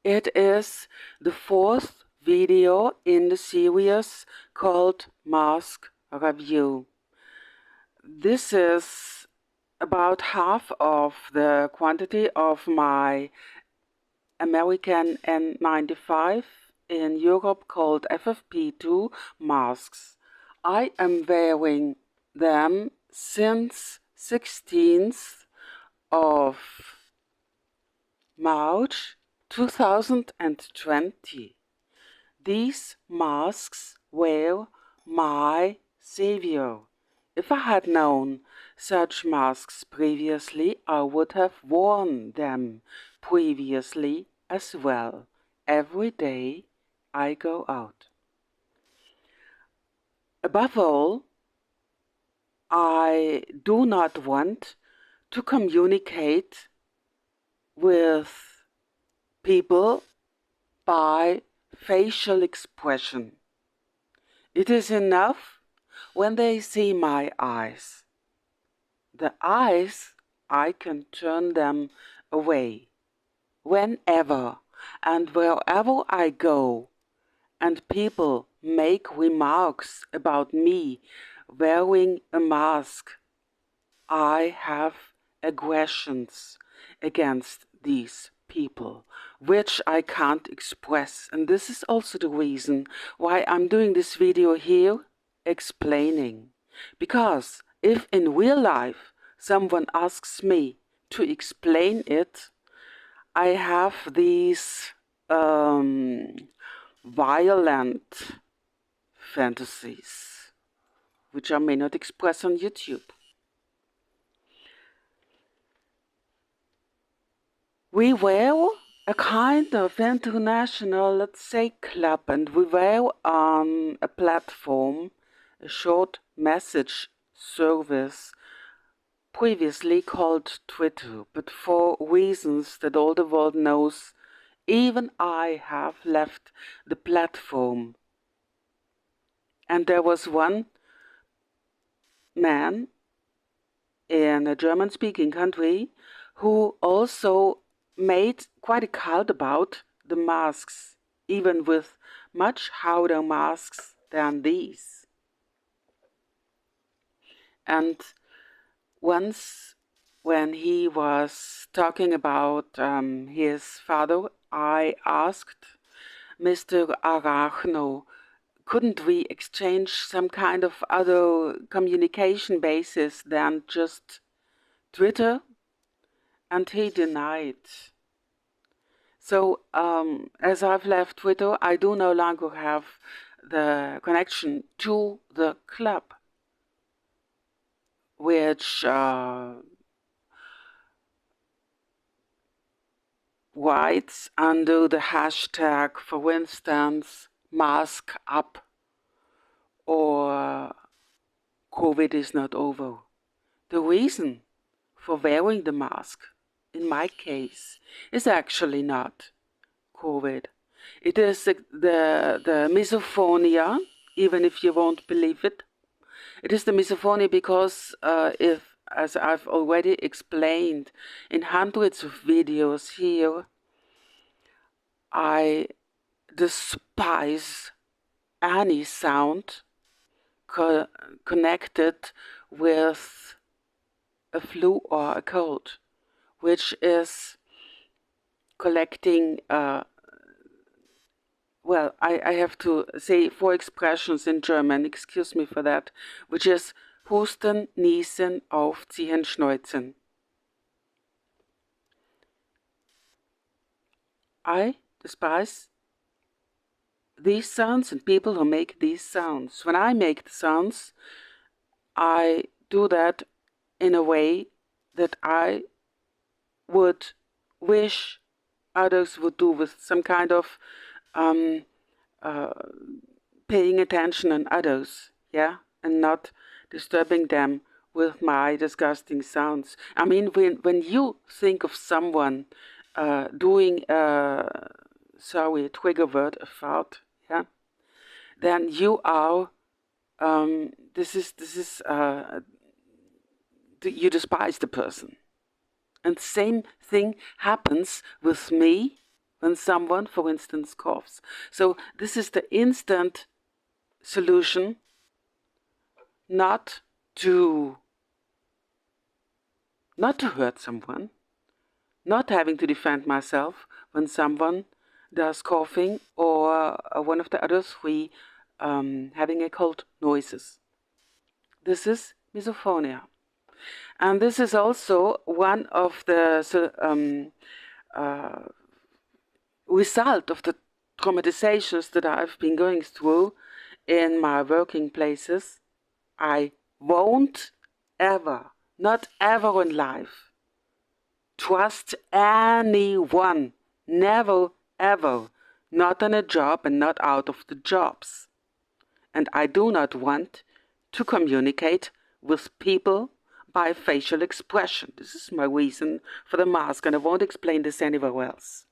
It is the fourth video in the series called Mask Review. This is about half of the quantity of my American N95 in Europe called FFP2 masks. I am wearing them since 16th of March 2020. These masks were my savior. If I had known such masks previously, I would have worn them previously as well. Every day I go out. Above all, I do not want to communicate with people by facial expression. It is enough when they see my eyes. The eyes, I can turn them away whenever and wherever I go, and people make remarks about me wearing a mask. I have aggressions against these people, which I can't express. And this is also the reason why I'm doing this video here, explaining. Because if in real life someone asks me to explain it, I have these violent fantasies, which I may not express on YouTube. We were a kind of international, let's say, club, and we were on a platform, a short message service, previously called Twitter, but for reasons that all the world knows, even I have left the platform. And there was one man in a German-speaking country who also made quite a cult about the masks, even with much harder masks than these. And once, when he was talking about his father, I asked Mr. Arachno, couldn't we exchange some kind of other communication basis than just Twitter? And he denied. So, as I've left Twitter, I do no longer have the connection to the club, which writes under the hashtag, for instance, mask up or COVID is not over. The reason for wearing the mask, in my case, is actually not COVID. It is the misophonia, even if you won't believe it. It is the misophonia because as I've already explained in hundreds of videos here, I despise any sound connected with a flu or a cold, which is collecting, well, I have to say 4 expressions in German, excuse me for that, which is Husten, Niesen, Aufziehen, Schneuzen. I despise these sounds and people who make these sounds. When I make the sounds, I do that in a way that I would wish others would do, with some kind of paying attention on others, yeah, and not disturbing them with my disgusting sounds. I mean, when you think of someone doing sorry, a trigger word, a fart, yeah, then you are you despise the person. And the same thing happens with me when someone, for instance, coughs. So this is the instant solution, not to hurt someone, not having to defend myself when someone does coughing or one of the other three having occult noises. This is misophonia. And this is also one of the result of the traumatizations that I've been going through in my working places. I won't ever, not ever in life, trust anyone. Never, ever. Not on a job and not out of the jobs. And I do not want to communicate with people by facial expression. This is my reason for the mask, and I won't explain this anywhere else.